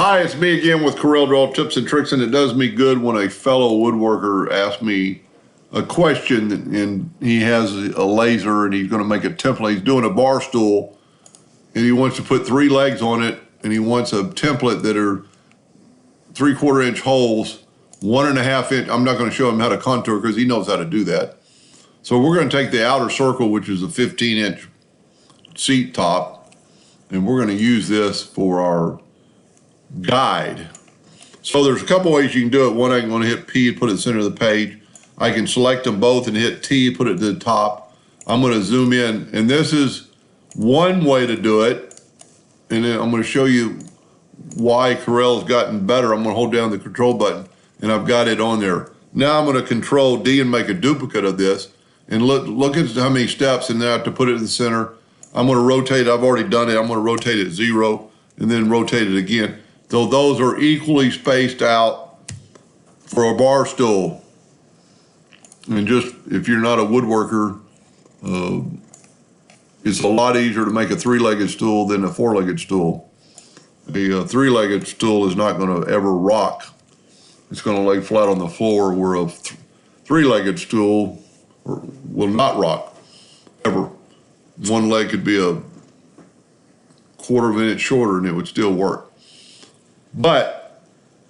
Hi, it's me again with Corel Draw Tips and Tricks, and it does me good when a fellow woodworker asks me a question and he has a laser and he's going to make a template. He's doing a bar stool and he wants to put 3 legs on it and he wants a template that are 3/4 inch holes, 1.5 inch. I'm not going to show him how to contour because he knows how to do that. So we're going to take the outer circle, which is a 15-inch seat top, and we're going to use this for our guide. So there's a couple ways you can do it. One, I'm going to hit P and put it in the center of the page. I can select them both and hit T, put it to the top. I'm going to zoom in, and this is one way to do it. And then I'm going to show you why Corel's gotten better. I'm going to hold down the control button, and I've got it on there. Now I'm going to control D and make a duplicate of this. And look at how many steps, and now I have to put it in the center. I'm going to rotate. I've already done it. I'm going to rotate it 0 and then rotate it again. So those are equally spaced out for a bar stool. And just, if you're not a woodworker, it's a lot easier to make a 3-legged stool than a 4-legged stool. A 3-legged stool is not going to ever rock. It's going to lay flat on the floor, where a 3-legged stool will not rock, ever. One leg could be a 1/4 of an inch shorter and it would still work. But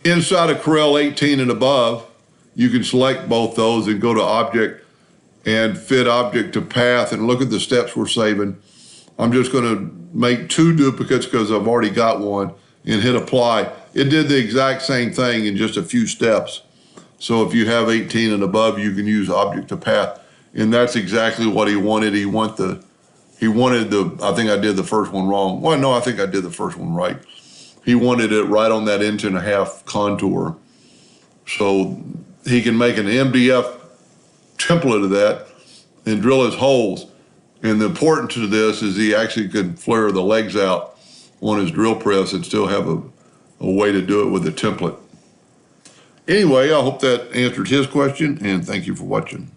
inside of Corel 18 and above, you can select both those and go to Object and Fit Object to Path, and look at the steps we're saving. I'm just going to make 2 duplicates because I've already got one, and hit Apply. It did the exact same thing in just a few steps. So if you have 18 and above, you can use Object to Path, and that's exactly what he wanted. He wanted the, I think I did the first one wrong. Well, no, I think I did the first one right. He wanted it right on that 1.5 inch contour. So he can make an MDF template of that and drill his holes. And the importance to this is he actually can flare the legs out on his drill press and still have a way to do it with a template. Anyway, I hope that answered his question, and thank you for watching.